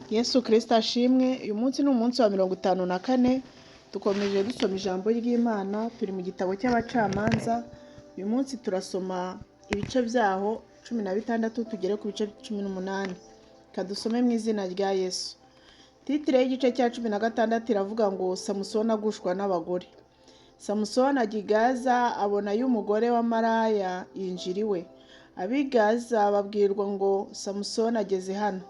Yesu Kristo ashimwe. Uyu munsi ni umunsi wa 54 dukomeje dusoma ijambo ry'Imana. Turi mu gitabo cy'abacamanza. Uyu munsi turasoma ibice byaho 16 tugere ku bice 18. Kadusome mu izina rya Yesu. Titire y'igice cya 16 iravuga ngo Samusoni agushwa n'abagore. Samusoni ajya i Gaza abona y'umugore wa Maraya yinjira iwe. Ab'i Gaza babwirwa ngo Samusoni ageze hano.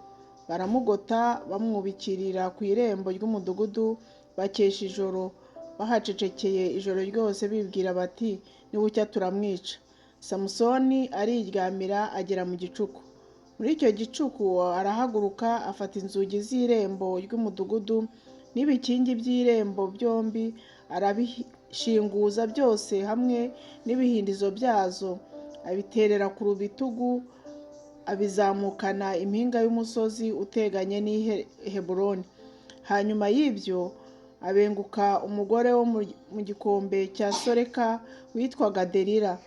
Baramugota bamwubikirira ku irembo ry'umudugudu bakesha ijoro, bahacecekeye ijoro ryose bibwira bati nibucya turamwica. Samusoni ariryamira agera mu gicuku. Muri icyo gicuku arahaguruka afata inzugi z'irembo ry'umudugudu n'ibikingi by'irembo byombi, arabishinguza byose hamwe n'ibihindizo byazo, abiterera ku bitugu, abizamukana impinga y'umusozi uteganye n'i Heburoni. Hanyuma y'ibyo abenguka umugore wo mu gikombe cya Soreka witwaga Delila.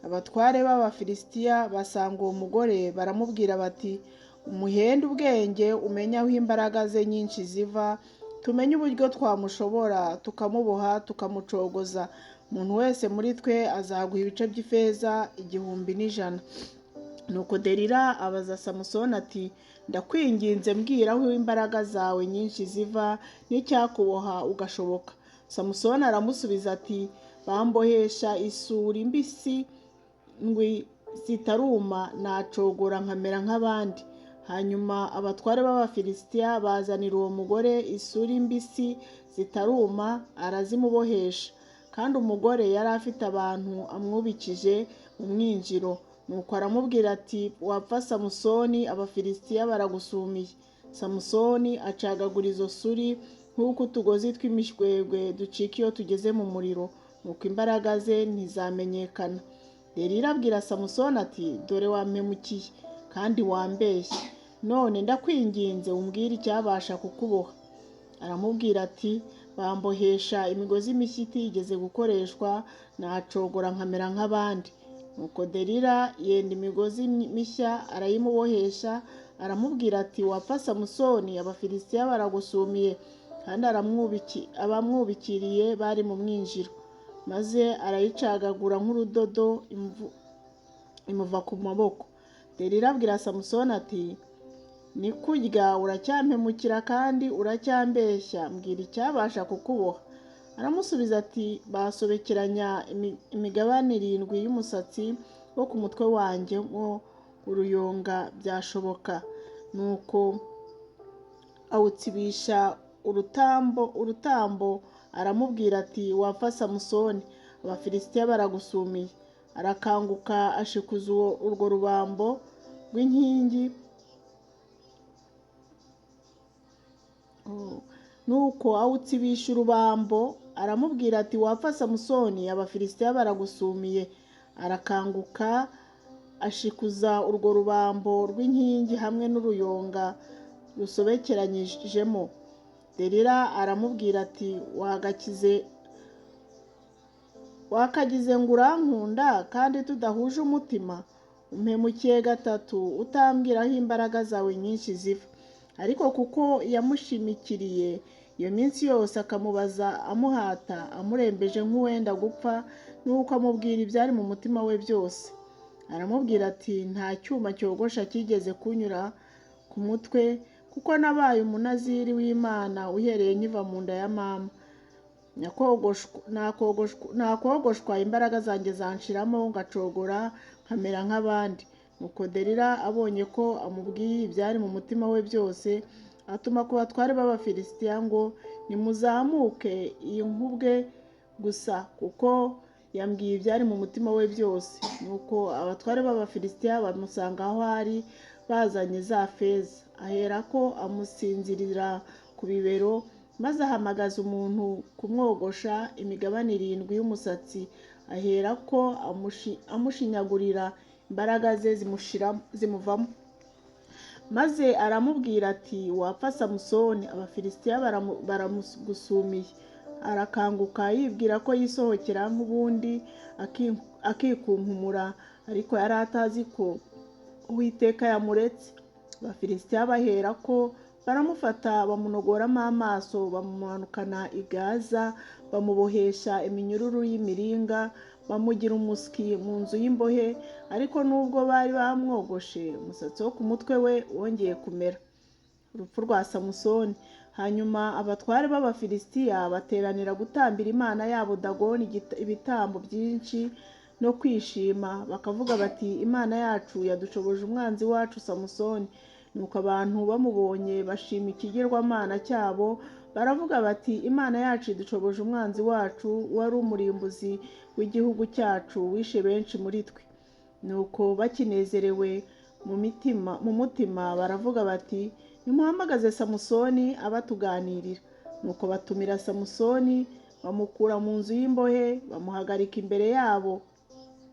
Abatware b'Abafilisitiya basanga uwo mugore baramubwira bati umuhende ubwenge umenye aho imbaraga ze nyinshi ziva, tumenye uburyo twamushobora tukamuboha tukamucogoza. Umuntu wese muri twe azaguha ibice by'ifeza 1,100. Nuko Delila abaza Samusoni ati ndakwinginze mbwira aho imbaraga zawe nyinshi ziva n'icyakuboha ugashoboka. Samusoni aramusubiza ati bambohesha isuri mbisi ndwi zitaruma nacogora nkamera nk'abandi. Hanyuma abatware b'Abafilisitiya bazanira uwo mugore isuri mbisi zitaruma arazimubohesha, kandi umugore yari afite abantu amwubikije mu mwinjiro. Nuko aramubwira ati wapfa Samusoni, Abafilisitiya baragusumiye. Samusoni acagagura izo suri nk'uko utugozi tw'imishwegwe ducika iyo tugeze mu muriro, nuko imbaraga ze ntizamenyekana. Delila abwira Samusoni ati dore wampemukiye kandi wambeshye, none ndakwinginze umbwire icyabasha kukuboha. Aramubwira ati bambohesha imigozi mishya itigeze gukoreshwa nacogora nkamera nk'abandi. Nuko Delila yenda imigozi mishya arayimubohesha, aramubwira ati wapfa Samusoni, Abafilisitiya baragusumiye. Kandi abamwubikiriye bari mu mwinjiro, maze arayicagagura nk'urudodo imuva ku maboko. Delila abwira Samusoni ati ni kurya uracyampemukira kandi uracyambeshya, mbwira icyabasha kukuboha. Aramusubiza ati basobekeranya imigabane 7 y'umusatsi wo ku mutwe wanjye mo uruyonga byashoboka. Nuko awutsibisha urutambo aramubwira ati wapfa Samusoni, Abafilisitiya baragusumiye. Arakanguka ashikuza urwo rubambo rw'inkingi. Nuko awutsibisha urubambo aramubwira ati wapfa Samusoni, Abafilisitiya baragusumiye. Arakanguka ashikuza urwo rubambo rw'inkingi hamwe n'uruyonga rusobekeranyijemo. Delila aramubwira ati wakagize ngo urankunda kandi tudahuje umutima? Umpemukiye gatatu utambwira aho imbaraga zawe nyinshi ziva. Ariko kuko yamushimikiriye iyo minsi yose akamubaza amuhata amurembeje nk'uwenda gupfa, nuko amubwira ibyari mu mutima we byose. Aramubwira ati nta cyuma cyogosha kigeze kunyura ku mutwe, kuko nabaye umunaziri w'Imana uhereye nkiva mu nda ya mama. Nakogoshwa imbaraga zanjye zanshiramo ngacogora nkamera nk'abandi. Nuko Delila abonye ko amubwiye ibyari mu mutima we byose, atuma ku batware b'Abafilisitiya ngo nimuzamuke iyi nkubwe gusa, kuko yambwiye ibyari mu mutima we byose. Nuko abatware b'Abafilisitiya bamusanga aho ari bazanye za feza, aherako amusinzirira ku bibero, maze ahamagaza umuntu kumwogosha imigabane 7 y'umusatsi, aherako amushinyagurira imbaraga ze zimuvamo. Maze aramubwira ati wapfa Samusoni, Abafilisitiya baramugusumiye. Arakanguka yibwira ko yisohokera nk'ubundi akikunkumura, ariko yari atazi ko Uwiteka yamuretse. Abafilisitiya baherako baramufata bamunogoramo amaso, bamumanukana i Gaza, bamubohesha iminyururu y'imiringa, bamugira umusyi mu nzu y'imbohe. Ariko nubwo bari bamwogoshe, umusatsi wo ku mutwe we wongeye kumera. Urupfu rwa Samusoni. Hanyuma abatware b'Abafilisitiya bateranira gutambira imana yabo Dagoni ibitambo byinshi no kwishima, bakavuga bati, Imana yacu yadushoboje umwanzi wacu Samusoni. Nuko abantu bamubonye bashima ikigirwamana cyabo, baravuga bati, Imana yacu idushoboje umwanzi wacu wari umurimbuzi w'igihugu cyacu, wishe benshi muri twe. Nuko bakinezerewe mu mutima baravuga bati, nimuhamagaze Samusoni abatuganirira. Nuko batumira Samusoni, bamukura mu nzu y'imbohe, bamuhagarika imbere yabo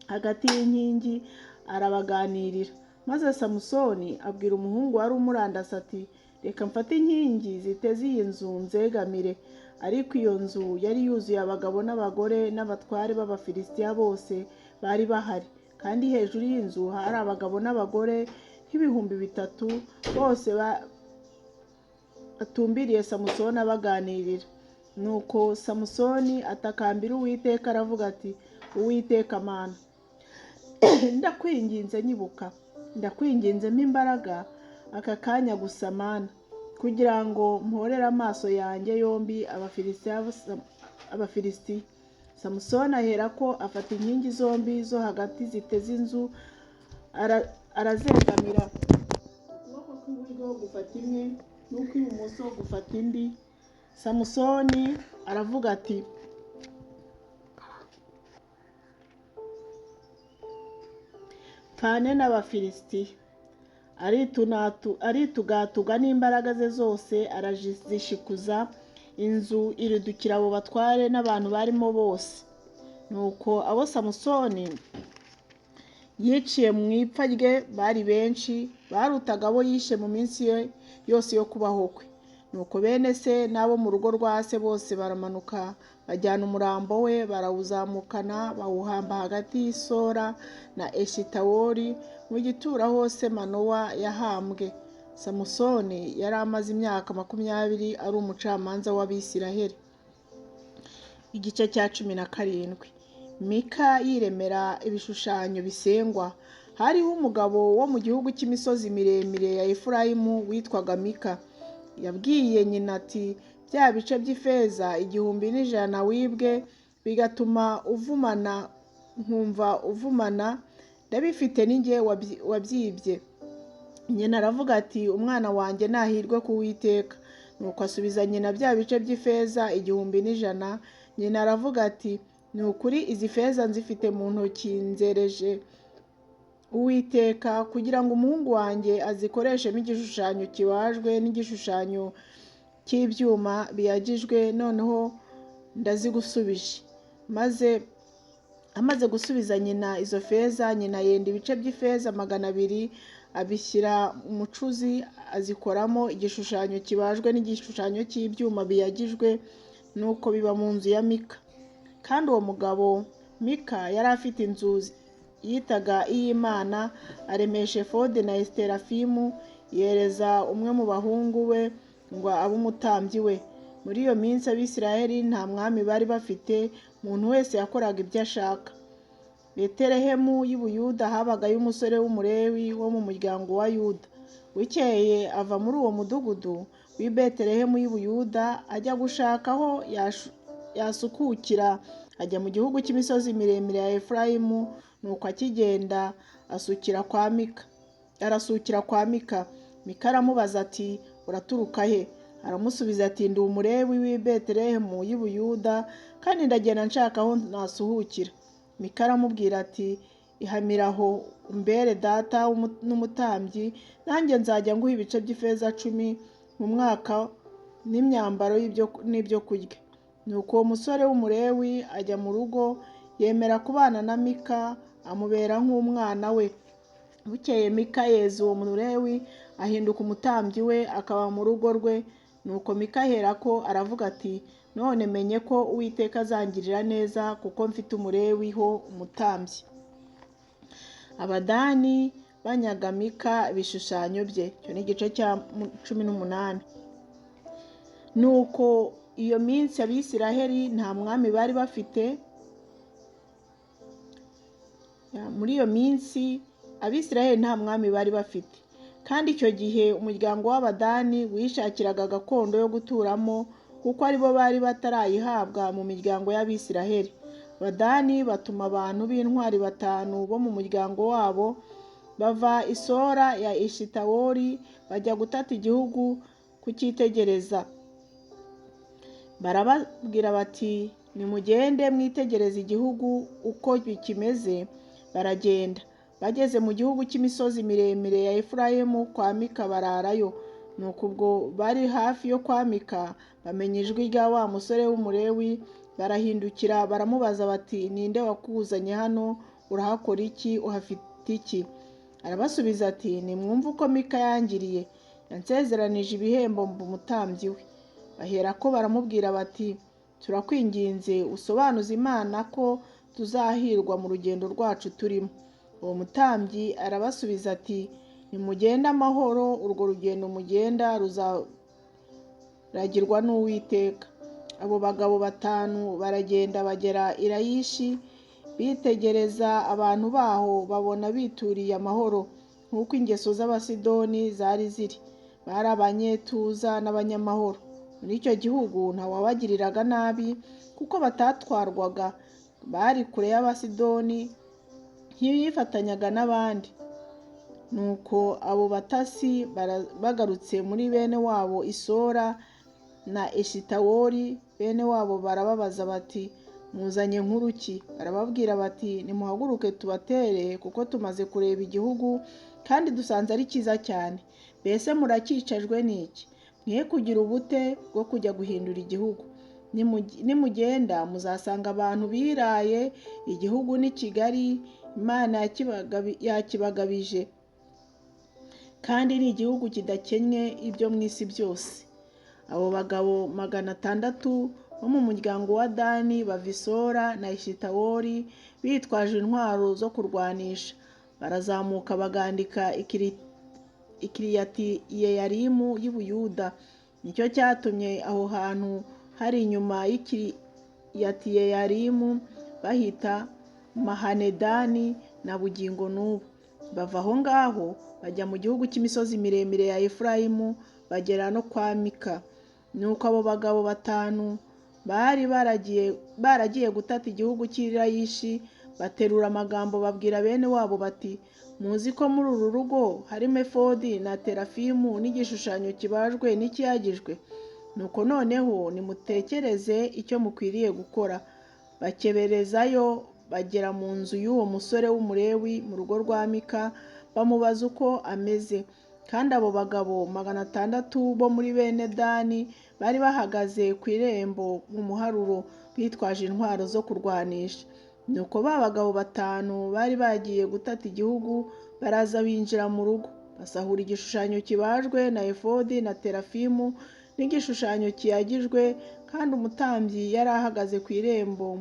hagati y'inkingi, arabaganirira. Maze Samusoni abwira umuhungu wari umurandase ati, reka mfate inkingi ziteze iyi nzu nzegamire. Ariko iyo nzu yari yuzuye abagabo n'abagore n'abatware b'Abafilisitiya bose bari bahari, kandi hejuru y'inzu hari abagabo n'abagore nk'ibihumbi 3 bose batumbiriye Samusoni abaganirira. Nuko Samusoni atakambira Uwiteka aravuga ati, Uwiteka Mana, ndakwinginze nyibuka, ndakwinginzemo imbaraga aka kanya gusa Mana, kugira ngo mporere amaso yanjye yombi Abafilisitiya. Samusoni aherako afata inkingi zombi zo hagati ziteze inzu, arazegamira, ukuboko kw'iburyo gufata imwe n'ukw'ibumoso gufata indi. Samusoni aravuga ati, pfane n'Abafilisitiya. Aritugatuga n'imbaraga ze zose, arazishikuza, inzu iridukira abo batware n'abantu barimo bose. Nuko abo Samusoni yiciye mu ipfa rye bari benshi, barutaga abo yishe mu minsi ye yose yo kubaho kwe. Nuko bene se n'abo mu rugo rwa se bose baramanuka, bajyana umurambo we, barawuzamukana, bawuhamba hagati y'Isora na Eshitawoli mu gitura hose Manowa yahambwe. Samusoni yari amaze imyaka 20 ari umucamanza w'Abisiraheli. Igice cya 17. Mika yiremera ibishushanyo bisengwa. Hariho umugabo wo mu gihugu cy'imisozi miremire ya Efurayimu witwaga Mika. Yabwiye nyina ati, bya bice by'ifeza 1,100 wibwe, bigatuma uvumana, nkumva uvumana, ndabifite ninjye wabyibye. Nyina aravuga ati, umwana wanjye nahirwe ku Uwiteka. Nuko asubiza nyina bya bice by'ifeza 1,100. Nyina aravuga ati, ni ukuri izi feza nzifite mu ntoki, nzereje Uwiteka kugira ngo umuhungu wanjye azikoreshemo igishushanyo kibajwe n'igishushanyo cy'ibyuma biyagijwe, noneho ndazigusubije. Amaze gusubiza nyina izo feza, nyina yenda ibice by'ifeza 200, abishyira umucuzi, azikoramo igishushanyo kibajwe n'igishushanyo cy'ibyuma biyagijwe, nuko biba mu nzu ya Mika. Kandi uwo mugabo Mika yari afite inzu yitaga iy'Imana, aremesha efode na esiterafimu, yereza umwe mu bahungu we ngo abe umutambyi we. Muri iyo minsi Abisiraheli nta mwami bari bafite, umuntu wese yakoraga ibyo ashaka. Betelehemu y'i Buyuda habagayo umusore w'umulewi wo mu muryango wa Yuda. Bukeye ava muri uwo mudugudu w'i Betelehemu y'i Buyuda, ajya gushaka aho yasukukira, ajya mu gihugu cy'imisozi miremire ya Efurayimu. Nuko akigenda arasukira kwa Mika. Mika aramubaza ati, uraturuka he? Aramusubiza ati, ndi umulewi w'i Betelehemu y'i Buyuda, kandi ndagenda nshaka aho nasuhukira. Mika aramubwira ati, ihamira aho umbere data n'umutambyi, nanjye nzajya nguha ibice by'ifeza 10 mu mwaka n'imyambaro n'ibyo kurya. Nuko uwo musore w'umulewi ajya mu rugo, yemera kubana na Mika, amubera nk'umwana we. Bukeye Mika yeza uwo mulewi, ahinduka umutambyi we, akaba mu rugo rwe. Nuko Mika aherako aravuga ati, none menye ko Uwiteka azangirira neza, kuko mfite umulewi ho umutambyi. Abadani banyaga Mika ibishushanyo bye. Icyo ni igice cya 18. Nuko iyo minsi Abisiraheli nta mwami bari bafite. Muri iyo minsi Abisiraheli nta mwami bari bafite, kandi icyo gihe umuryango w'Abadani wishakiraga gakondo yo guturamo, kuko aribo bari batarayihabwa mu miryango y'Abisiraheli. Abadani batuma abantu b'intwari 5 bo mu muryango wabo bava i Sora ya Eshitawoli bajya gutata igihugu kucyitegereza. Barababwira bati, nimugende mwitegereze igihugu uko kimeze. Baragenda. Bageze mu gihugu cy'imisozi miremire ya Efurayimu kwa Mika bararayo. Nuko ubwo bari hafi yo kwa Mika bamenya ijwi rya wa musore w'umulewi, barahindukira baramubaza bati, ninde wakuzanye hano? Urahakora iki? Uhafite iki? Arabasubiza ati, nimwumve uko Mika yangiriye. Yansezeranije ibihembo mba umutambyi we. Baherako baramubwira bati, turakwinginze usobanuze Imana ko tuzahirwa mu rugendo rwacu turimo. Uwo mutambyi arabasubiza ati, nimugende amahoro, urwo rugendo mugenda ruzaragirwa n'Uwiteka. Abo bagabo 5 baragenda bagera i Layishi, bitegereza abantu baho babona bituriye amahoro, nk'uko ingeso z'Abasidoni zari ziri. Bari abanyetuza n'abanyamahoro. Muri icyo gihugu ntawabagiriraga nabi, kuko batatwarwaga. Bari kure y'Abasidoni, ntibifatanyaga n'abandi. Nuko abo batasi bagarutse muri bene wabo i Sora na Eshitawoli, bene wabo barababaza bati, muzanye nkuru ki? Barababwira bati, nimuhaguruke tubatere, kuko tumaze kureba igihugu kandi dusanze ari cyiza cyane. Mbese muracyicajwe n'iki? Mwe kugira ubute bwo kujya guhindura igihugu. Nimugenda muzasanga abantu biraye, igihugu ni kigari, Imana yakibagabije, kandi ni igihugu kidakennye ibyo mu isi byose. Abo bagabo 600 bo mu muryango wa Dani bava i Sora na Eshitawoli bitwaje intwaro zo kurwanisha. Barazamuka bagandika Kiriyati Yeyarimu y'i Buyuda. Nicyo cyatumye aho hantu hari inyuma y'Kiriyati Yeyarimu bahita Mahanedani na bugingo n'ubu. Bava aho ngaho bajya mu gihugu cy'imisozi miremire ya Efurayimu, bagera no kwa Mika. Nuko abo bagabo 5 bari baragiye gutata igihugu cy'i Layishi, baterura amagambo babwira bene wabo bati, muzi ko muri uru rugo harimo efodi na terafimu n'igishushanyo kibajwe n'ikiyagijwe. Nuko noneho nimutekereze icyo mukwiriye gukora. Bakeberezayo bagera mu nzu y'uwo musore w'umulewi mu rugo rwa Mika, bamubaza uko ameze. Kandi abo bagabo 600 bo muri bene Dani bari bahagaze ku irembo mu muharuro, bitwaje intwaro zo kurwanisha. Nuko ba bagabo 5 bari bagiye gutata igihugu baraza binjira mu rugo, basahura igishushanyo kibajwe na efodi na terafimu n'igishushanyo kiyagijwe, kandi umutambyi yari ahagaze ku irembo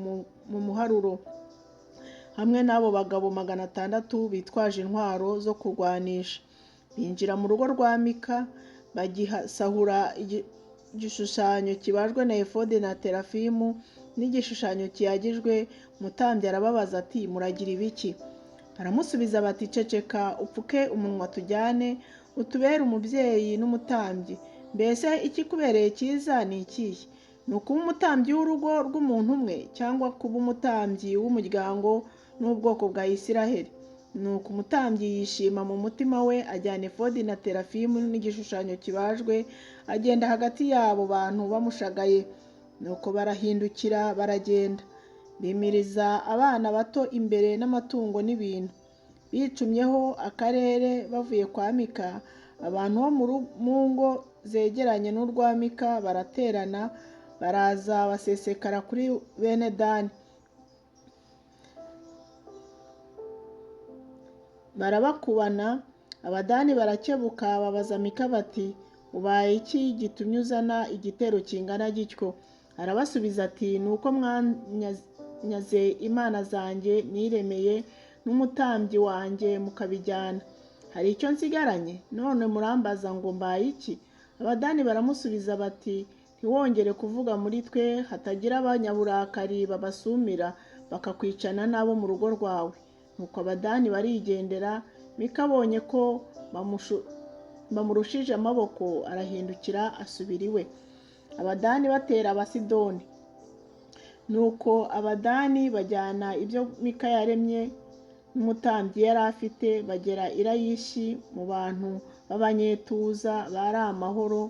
mu muharuro hamwe n'abo bagabo 600 bitwaje intwaro zo kurwanisha. Binjira mu rugo rwa Mika, bagisahura igishushanyo kibajwe na efodi na terafimu n'igishushanyo kiyagijwe. Umutambyi arababaza ati, muragira ibiki? Baramusubiza bati, ceceka upfuke umunwa tujyane, utubere umubyeyi n'umutambyi. Mbese ikikubereye cyiza ni ikihe? Ni ukuba umutambyi w'urugo rw'umuntu umwe, cyangwa kuba umutambyi w'umuryango n'ubwoko bwa Isiraheli? Nuko umutambyi yishima mu mutima we, ajyana efodi na terafimu n'igishushanyo kibajwe, agenda hagati y'abo bantu bamushagaye. Nuko barahindukira baragenda, bimiriza abana bato imbere n'amatungo n'ibintu. Bicumyeho akarere bavuye kwa Mika, abantu bo mu ngo zegeranye n'urwa Mika baraterana, baraza basesekara kuri bene Dani. Barabakubana. Abadani barakebuka babaza Mika bati, ubaye iki gitumye uzana igitero kingana gityo? Arabasubiza ati, nuko mwanyaze imana zanjye niremeye n'umutambyi wanjye mukabijyana. hari icyo nsigaranye? None murambaza ngo mbaye iki? Abadani baramusubiza bati, ntiwongere kuvuga muri twe, hatagira abanyaburakari babasumira bakakwicana n'abo mu rugo rwawe. Nuko abadani barigendera. Mika abonye ko bamurushije amaboko, arahindukira asubira iwe. Abadani batera Abasidoni. Nuko abadani bajyana ibyo Mika yaremye n'umutambyi yari afite, bagera i Layishi mu bantu b'abanyetuza bari amahoro,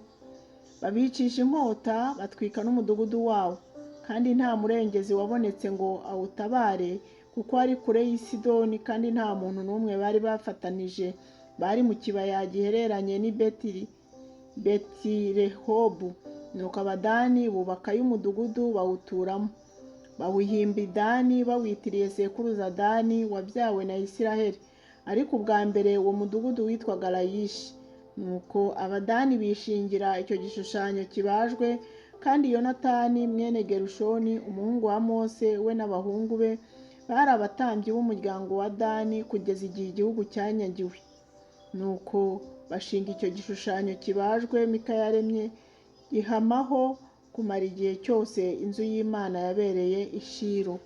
babicisha inkota, batwika n'umudugudu wawo. Kandi nta murengezi wabonetse ngo awutabare, kuko ari kure y'i Sidoni, kandi nta muntu n'umwe bari bafatanije. Bari mu kibaya gihereranye n'i Betirehobu. Nuko abadani bubakayo umudugudu bawuturamo, bawuhimba Dani, bawitiriye sekuruza Dani wabyawe na Isiraheli. Ariko ubwa mbere uwo mudugudu witwaga Layishi. Nuko abadani bishingira icyo gishushanyo kibajwe. Kandi Yonatani mwene Gerushoni, umuhungu wa Mose, we n'abahungu be bari abatambyi b'umuryango wa Dani kugeza igihe igihugu cyanyagiwe. Nuko bashinga icyo gishushanyo kibajwe Mika yaremye, gihamaho kumara igihe cyose inzu y'Imana yabereye i Shilo.